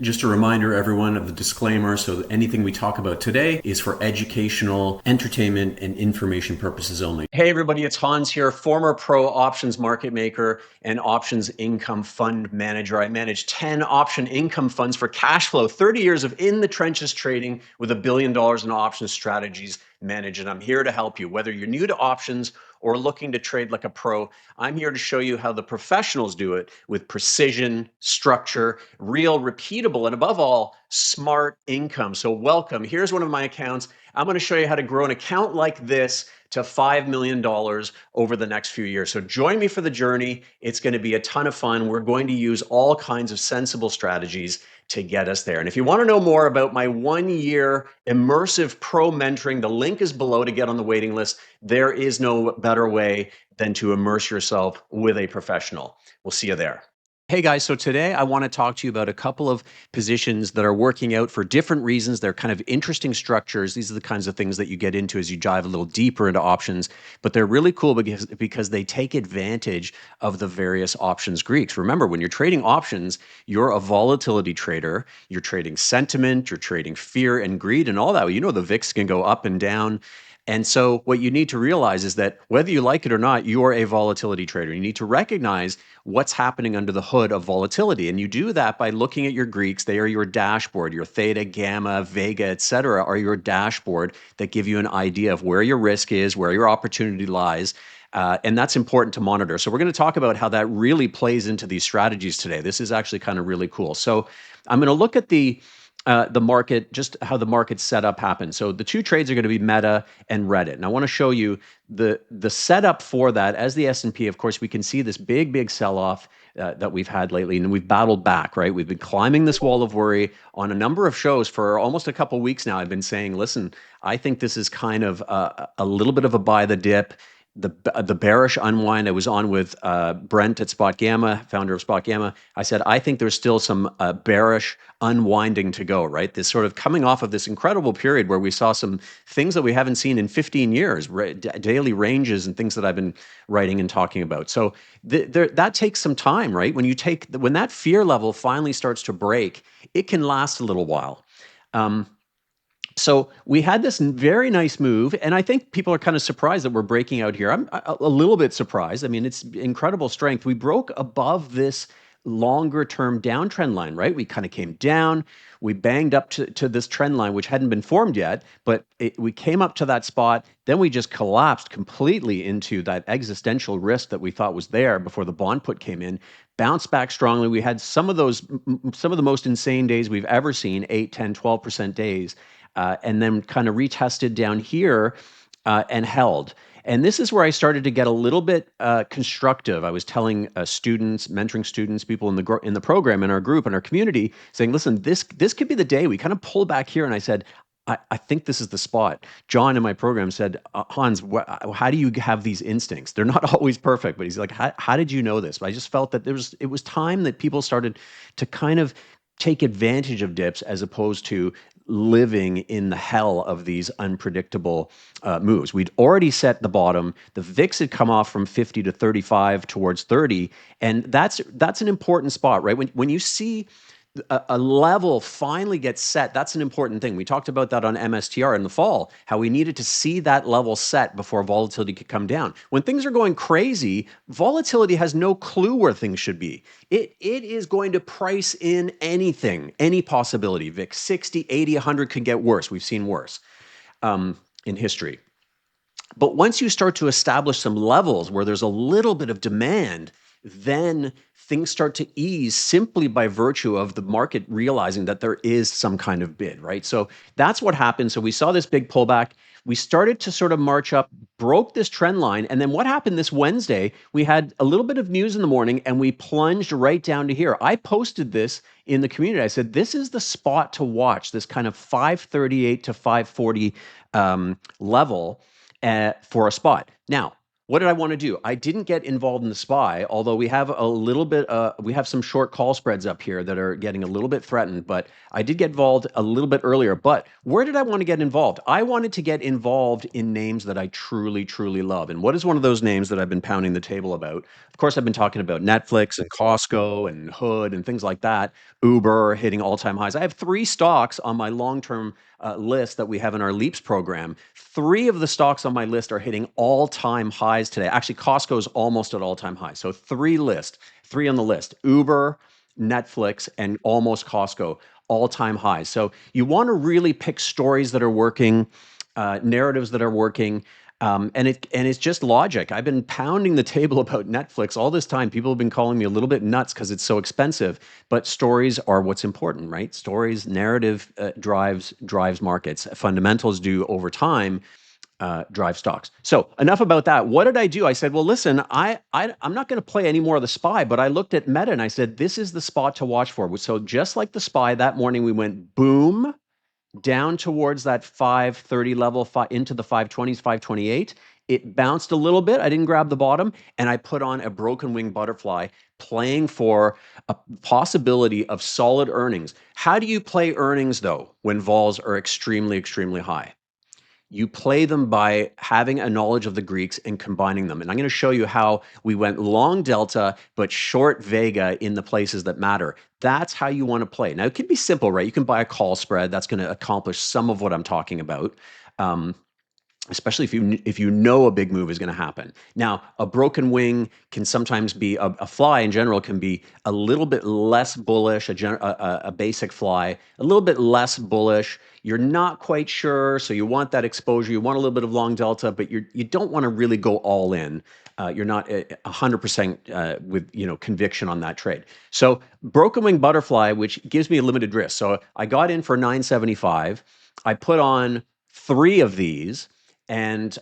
Just a reminder, everyone, of the disclaimer. So anything we talk about today is for educational, entertainment, and information purposes only. Hey, everybody, it's Hans here, former pro options market maker and options income fund manager. I manage 10 option income funds for cash flow, 30 years of in the trenches trading with $1 billion in options strategies managed. And I'm here to help you, whether you're new to options or looking to trade like a pro. I'm here to show you how the professionals do it with precision, structure, real, repeatable, and above all, smart income. So welcome. Here's one of my accounts. I'm going to show you how to grow an account like this to $5 million over the next few years. So join me for the journey. It's going to be a ton of fun. We're going to use all kinds of sensible strategies to get us there. And if you want to know more about my 1-year immersive pro mentoring, the link is below to get on the waiting list. There is no better way than to immerse yourself with a professional. We'll see you there. Hey guys, so today I want to talk to you about a couple of positions that are working out for different reasons. They're kind of interesting structures. These are the kinds of things that you get into as you dive a little deeper into options, but they're really cool because they take advantage of the various options Greeks. Remember, when you're trading options, you're a volatility trader. You're trading sentiment, you're trading fear and greed and all that. You know, the VIX can go up and down. And so what you need to realize is that whether you like it or not, you're a volatility trader. You need to recognize what's happening under the hood of volatility. And you do that by looking at your Greeks. They are your dashboard. Your theta, gamma, vega, et cetera, are your dashboard that give you an idea of where your risk is, where your opportunity lies. And that's important to monitor. So we're going to talk about how that really plays into these strategies today. This is actually kind of really cool. So I'm going to look at the market, just how the market setup happens. So the two trades are going to be Meta and Reddit. And I want to show you the setup for that. As the S&P, of course, we can see this big sell-off that we've had lately, and we've battled back, right? We've been climbing this wall of worry on a number of shows for almost a couple weeks now. I've been saying, listen, I think this is kind of a little bit of a buy the dip. The bearish unwind. I was on with Brent at Spot Gamma, founder of Spot Gamma. I said, I think there's still some bearish unwinding to go, right? This sort of coming off of this incredible period where we saw some things that we haven't seen in 15 years, daily ranges and things that I've been writing and talking about. So that takes some time, right? When that fear level finally starts to break, it can last a little while. So we had this very nice move, and I think people are kind of surprised that we're breaking out here. I'm a little bit surprised. I mean, it's incredible strength. We broke above this longer term downtrend line, right? We kind of came down. We banged up to this trend line, which hadn't been formed yet, but we came up to that spot. Then we just collapsed completely into that existential risk that we thought was there before the bond put came in. Bounced back strongly. We had some of the most insane days we've ever seen, 8, 10, 12% days. And then kind of retested down here and held. And this is where I started to get a little bit constructive. I was telling students, mentoring students, people in the program, in our group, in our community, saying, listen, this could be the day. We kind of pull back here. And I said, I think this is the spot. John in my program said, Hans, how do you have these instincts? They're not always perfect, but he's like, how did you know this? But I just felt that it was time that people started to kind of take advantage of dips as opposed to living in the hell of these unpredictable moves. We'd already set the bottom. The VIX had come off from 50 to 35 towards 30, and that's an important spot, right? When you see a level finally gets set, that's an important thing. We talked about that on MSTR in the fall, how we needed to see that level set before volatility could come down. When things are going crazy, volatility has no clue where things should be. It is going to price in anything, any possibility. VIX 60, 80, 100 could get worse. We've seen worse in history. But once you start to establish some levels where there's a little bit of demand, then things start to ease simply by virtue of the market realizing that there is some kind of bid, right? So that's what happened. So we saw this big pullback. We started to sort of march up, broke this trend line. And then what happened this Wednesday, we had a little bit of news in the morning and we plunged right down to here. I posted this in the community. I said, this is the spot to watch, this kind of 538 to 540 level for a spot. Now, what did I want to do? I didn't get involved in the SPY, although we have a little bit, we have some short call spreads up here that are getting a little bit threatened, but I did get involved a little bit earlier. But where did I want to get involved? I wanted to get involved in names that I truly, truly love. And what is one of those names that I've been pounding the table about? Of course, I've been talking about Netflix and Costco and Hood and things like that. Uber hitting all-time highs. I have 3 stocks on my long-term list that we have in our Leaps program. 3 of the stocks on my list are hitting all-time highs today. Actually, Costco is almost at all-time highs. So 3 on the list: Uber, Netflix, and almost Costco, all-time highs. So you want to really pick stories that are working, narratives that are working. And it's just logic. I've been pounding the table about Netflix all this time. People have been calling me a little bit nuts because it's so expensive. But stories are what's important, right? Stories, narrative drives markets. Fundamentals do over time drive stocks. So enough about that. What did I do? I said, well, listen, I'm not going to play any more of the SPY, but I looked at Meta and I said, this is the spot to watch for. So just like the SPY, that morning we went boom down towards that 530 level, into the 520s, 528. It bounced a little bit. I didn't grab the bottom, and I put on a broken wing butterfly, playing for a possibility of solid earnings. How do you play earnings, though, when vols are extremely, extremely high? You play them by having a knowledge of the Greeks and combining them. And I'm going to show you how we went long delta, but short vega in the places that matter. That's how you want to play. Now, it can be simple, right? You can buy a call spread. That's going to accomplish some of what I'm talking about. Especially if you know a big move is going to happen. Now, a broken wing can sometimes be, a fly in general can be a little bit less bullish, a basic fly, a little bit less bullish. You're not quite sure, so you want that exposure. You want a little bit of long delta, but you don't want to really go all in. You're not 100% with conviction on that trade. So broken wing butterfly, which gives me a limited risk. So I got in for 975. I put on 3 of these. And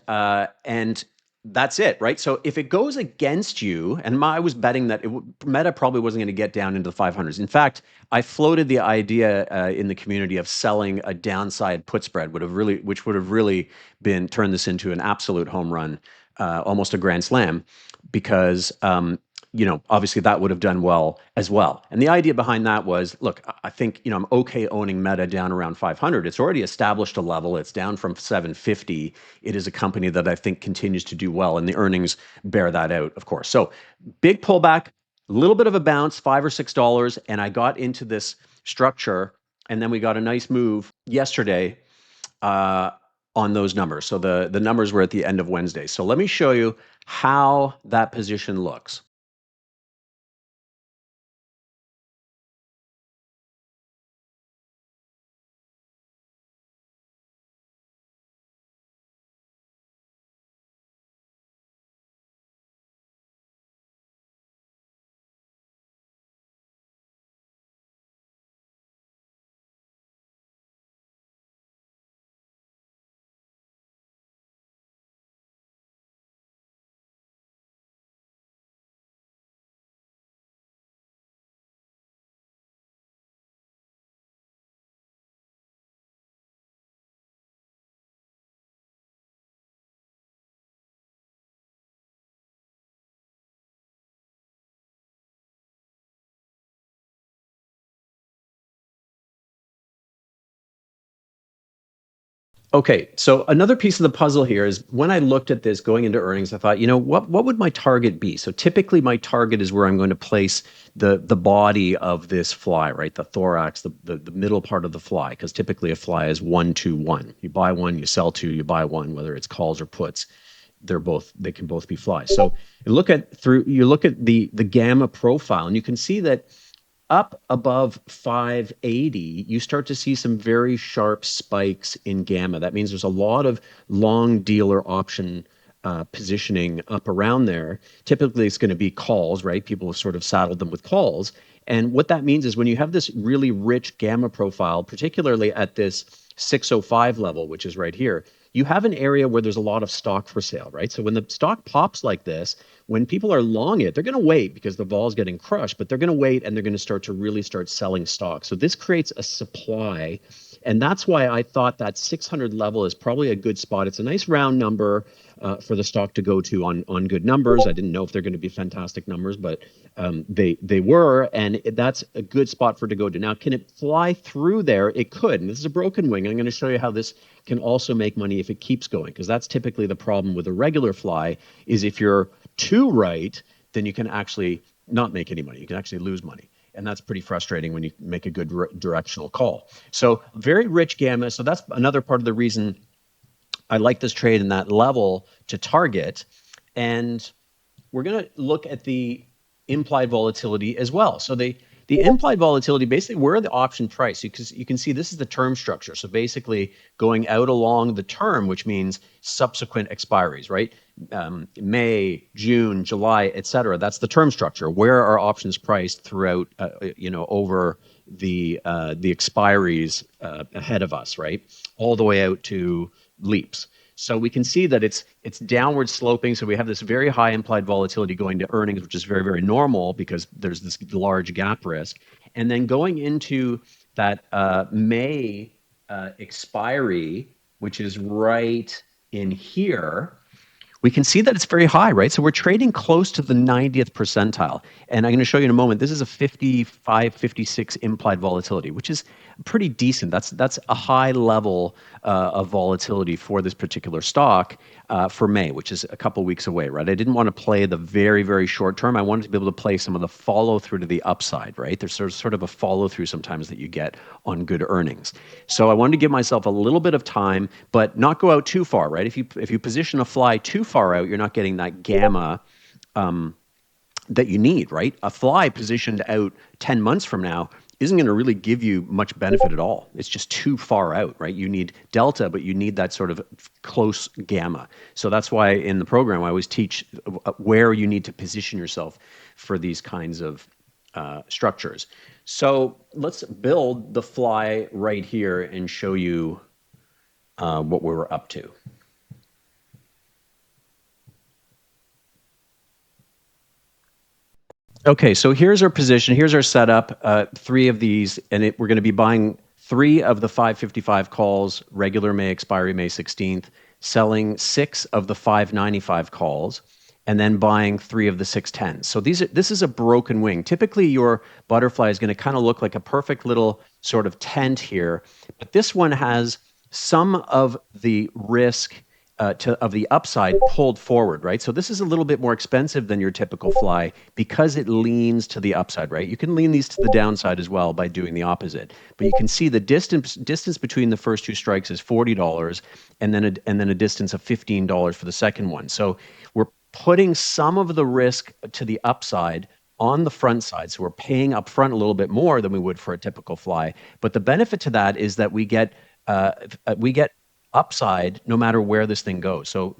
that's it, right? So if it goes against you, and I was betting that Meta probably wasn't going to get down into the 500s. In fact, I floated the idea in the community of selling a downside put spread, which would have really turned this into an absolute home run, almost a grand slam, because obviously that would have done well as well. And the idea behind that was, look, I think, I'm okay owning Meta down around 500. It's already established a level. It's down from 750. It is a company that I think continues to do well, and the earnings bear that out, of course. So big pullback, a little bit of a bounce, $5 or $6, and I got into this structure, and then we got a nice move yesterday on those numbers. So the numbers were at the end of Wednesday. So let me show you how that position looks. Okay, so another piece of the puzzle here is when I looked at this going into earnings, I thought, what would my target be? So typically my target is where I'm going to place the body of this fly, right? The thorax, the middle part of the fly, because typically a fly is 1, 2, 1. You buy 1, you sell 2, you buy 1, whether it's calls or puts. They can both be flies. So you look at the gamma profile, and you can see that up above 580, you start to see some very sharp spikes in gamma. That means there's a lot of long dealer option positioning up around there. Typically, it's going to be calls, right? People have sort of saddled them with calls. And what that means is when you have this really rich gamma profile, particularly at this 605 level, which is right here, you have an area where there's a lot of stock for sale, right? So when the stock pops like this, when people are long it, they're going to wait because the vol is getting crushed, but they're going to wait and they're going to start selling stock. So this creates a supply And that's why I thought that 600 level is probably a good spot. It's a nice round number for the stock to go to on good numbers. I didn't know if they're going to be fantastic numbers, but they were, and that's a good spot for it to go to. Now, can it fly through there? It could, and this is a broken wing. I'm going to show you how this can also make money if it keeps going, because that's typically the problem with a regular fly, is if you're too right, then you can actually not make any money. You can actually lose money. And that's pretty frustrating when you make a good directional call. So very rich gamma. So that's another part of the reason I like this trade in that level to target. And we're going to look at the implied volatility as well. So the implied volatility, basically, where are the option price? Because you can see this is the term structure. So basically going out along the term, which means subsequent expiries, right? May, June, July, et cetera. That's the term structure. Where are options priced throughout, over the expiries ahead of us, right? All the way out to leaps. So we can see that it's downward sloping. So we have this very high implied volatility going to earnings, which is very, very normal because there's this large gap risk. And then going into that May expiry, which is right in here, we can see that it's very high, right? So we're trading close to the 90th percentile. And I'm going to show you in a moment, this is a 55, 56 implied volatility, which is pretty decent. That's a high level of volatility for this particular stock for May, which is a couple weeks away, right? I didn't want to play the very, very short term. I wanted to be able to play some of the follow through to the upside, right? There's sort of a follow through sometimes that you get on good earnings. So I wanted to give myself a little bit of time, but not go out too far, right? If you position a fly too far out, you're not getting that gamma that you need, right? A fly positioned out 10 months from now isn't going to really give you much benefit at all. It's just too far out, right? You need delta, but you need that sort of close gamma. So that's why in the program, I always teach where you need to position yourself for these kinds of structures. So let's build the fly right here and show you what we were up to. Okay, so here's our position. Here's our setup. Three of these, and we're going to be buying 3 of the 555 calls, regular May expiry, May 16th, selling 6 of the 595 calls, and then buying 3 of the 610s. So this is a broken wing. Typically, your butterfly is going to kind of look like a perfect little sort of tent here, but this one has some of the risk of the upside pulled forward, right? So this is a little bit more expensive than your typical fly because it leans to the upside, right? You can lean these to the downside as well by doing the opposite. But you can see the distance between the first 2 strikes is $40, and then a distance of $15 for the second one. So we're putting some of the risk to the upside on the front side. So we're paying up front a little bit more than we would for a typical fly. But the benefit to that is that we get upside no matter where this thing goes. So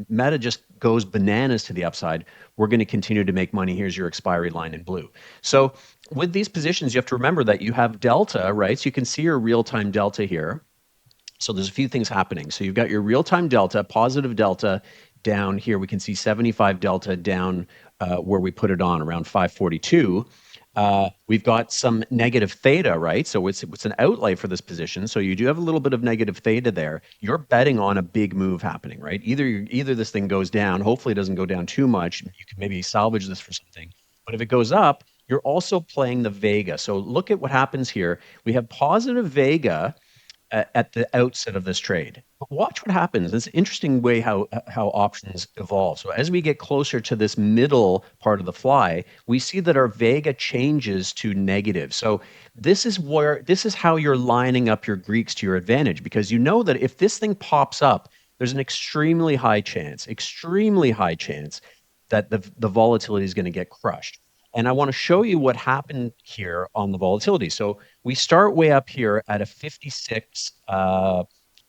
Meta just goes bananas to the upside. We're going to continue to make money. Here's your expiry line in blue. So with these positions, you have to remember that you have delta, right? So you can see your real-time delta here. So there's a few things happening. So you've got your real-time delta, positive delta down here. We can see 75 delta down where we put it on around 542. We've got some negative theta, right? So it's an outlay for this position. So you do have a little bit of negative theta there. You're betting on a big move happening, right? Either this thing goes down. Hopefully it doesn't go down too much. You can maybe salvage this for something. But if it goes up, you're also playing the vega. So look at what happens here. We have positive vega at the outset of this trade. But watch what happens. It's an interesting way how options evolve. So as we get closer to this middle part of the fly, we see that our vega changes to negative. So this is how you're lining up your Greeks to your advantage, because you know that if this thing pops up, there's an extremely high chance that the volatility is going to get crushed. And I want to show you what happened here on the volatility. So we start way up here at a 56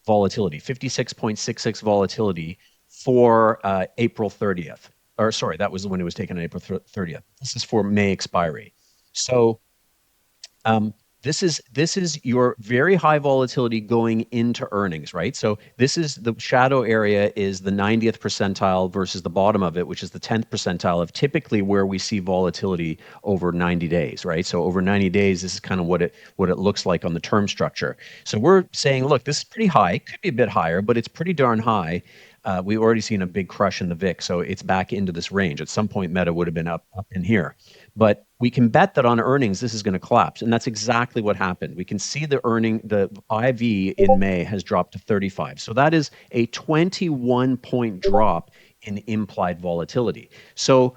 volatility, 56.66 volatility for April 30th. Or sorry, that was when it was taken on April 30th. This is for May expiry. So This is your very high volatility going into earnings, right? So this is the shadow area is the 90th percentile versus the bottom of it, which is the 10th percentile of typically where we see volatility over 90 days, right? So over 90 days, this is kind of what it looks like on the term structure. So we're saying, look, this is pretty high. It could be a bit higher, but it's pretty darn high. We've already seen a big crush in the VIX, so it's back into this range. At some point, Meta would have been up in here. But we can bet that on earnings, this is going to collapse. And that's exactly what happened. We can see the IV in May has dropped to 35. So that is a 21-point drop in implied volatility. So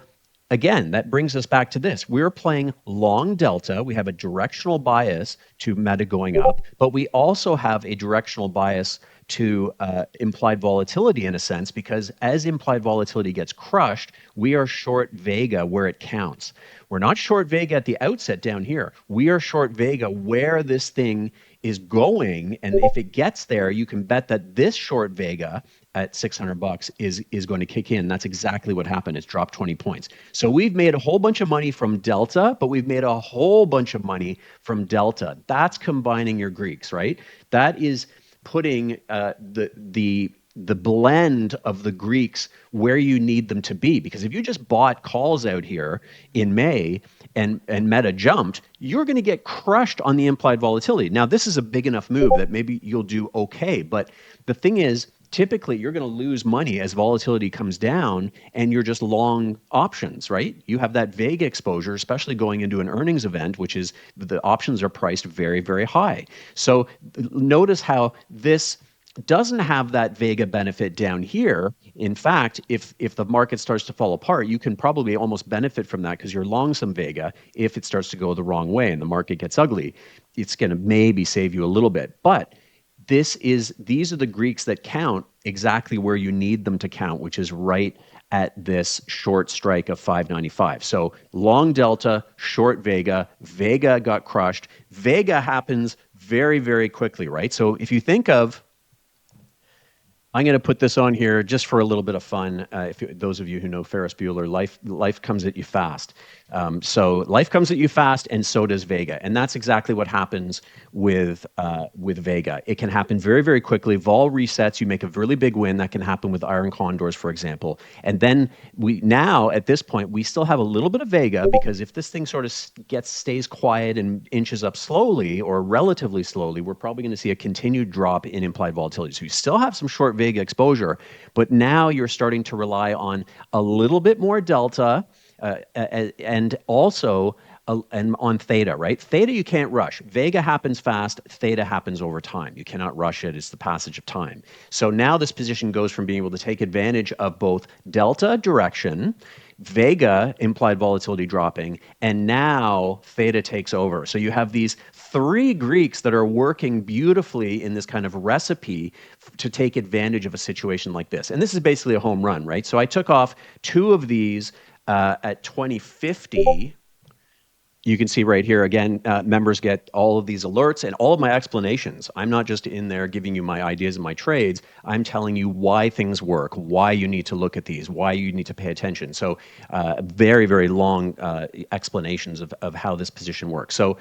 again, that brings us back to this. We're playing long delta. We have a directional bias to Meta going up, but we also have a directional bias to implied volatility in a sense, because as implied volatility gets crushed, we are short Vega where it counts. We're not short Vega at the outset down here. We are short Vega where this thing is going. And if it gets there, you can bet that this short Vega at $600 is going to kick in. That's exactly what happened. It's dropped 20 points. So we've made a whole bunch of money from Delta, but we've made a whole bunch of money from Delta. That's combining your Greeks, right? That is putting the blend of the Greeks where you need them to be. Because if you just bought calls out here in May and Meta jumped, you're going to get crushed on the implied volatility. Now, this is a big enough move that maybe you'll do okay. But the thing is, typically you're going to lose money as volatility comes down and you're just long options, right? You have that Vega exposure, especially going into an earnings event, which is the options are priced very, very high. So notice how this doesn't have that Vega benefit down here. In fact, if the market starts to fall apart, you can probably almost benefit from that because you're long some Vega. If it starts to go the wrong way and the market gets ugly, it's going to maybe save you a little bit. But these are the Greeks that count exactly where you need them to count, which is right at this short strike of 595. So long Delta, short Vega. Vega got crushed. Vega happens very, very quickly, right? So if you think of, I'm going to put this on here just for a little bit of fun. Those of you who know Ferris Bueller, life comes at you fast. So life comes at you fast, and so does Vega. And that's exactly what happens with Vega. It can happen very, very quickly. Vol resets, you make a really big win. That can happen with iron condors, for example. And then now at this point, we still have a little bit of Vega, because if this thing sort of stays quiet and inches up slowly or relatively slowly, we're probably going to see a continued drop in implied volatility. So you still have some short Vega exposure, but now you're starting to rely on a little bit more Delta and also and on Theta, right? Theta you can't rush. Vega happens fast. Theta happens over time. You cannot rush it. It's the passage of time. So now this position goes from being able to take advantage of both Delta direction, Vega implied volatility dropping, and now Theta takes over. So you have these three Greeks that are working beautifully in this kind of recipe to take advantage of a situation like this. And this is basically a home run, right? So I took off two of these at 2050. You can see right here, again, members get all of these alerts and all of my explanations. I'm not just in there giving you my ideas and my trades. I'm telling you why things work, why you need to look at these, why you need to pay attention. So very, very long explanations of how this position works. So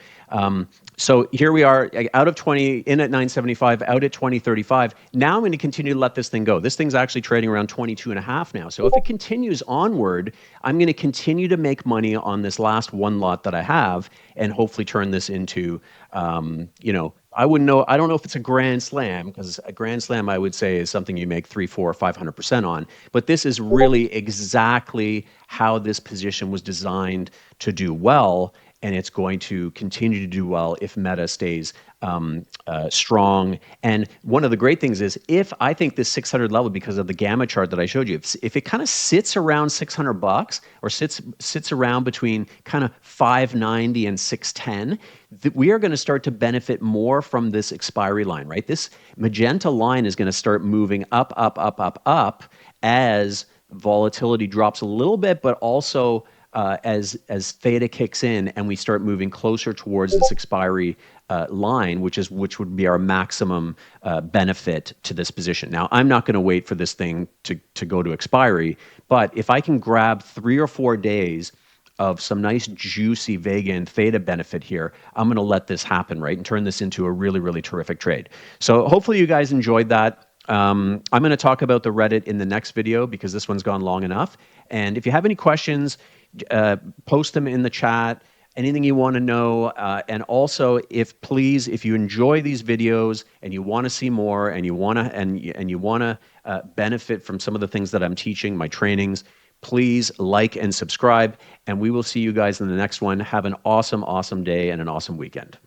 so here we are, out of 20, in at 975, out at 2035. Now I'm going to continue to let this thing go. This thing's actually trading around 22.5 now. So if it continues onward, I'm going to continue to make money on this last one lot that I have, and hopefully turn this into, I don't know if it's a grand slam, because a grand slam I would say is something you make 300, 400, 500% on. But this is really exactly how this position was designed to do well. And it's going to continue to do well if Meta stays strong. And one of the great things is, if I think this 600 level, because of the gamma chart that I showed you, if it kind of sits around $600 or sits around between kind of 590 and 610, we are going to start to benefit more from this expiry line, right? This magenta line is going to start moving up, up, up, up, up as volatility drops a little bit, but also as Theta kicks in and we start moving closer towards this expiry line, which would be our maximum benefit to this position. Now, I'm not going to wait for this thing to go to expiry, but if I can grab 3 or 4 days of some nice juicy vega and theta benefit here, I'm going to let this happen, right, and turn this into a really, really terrific trade. So hopefully you guys enjoyed that. I'm going to talk about the Reddit in the next video because this one's gone long enough. And if you have any questions, post them in the chat, anything you want to know. And also, if you enjoy these videos and you want to see more and you want to benefit from some of the things that I'm teaching, my trainings, please like and subscribe. And we will see you guys in the next one. Have an awesome, awesome day and an awesome weekend.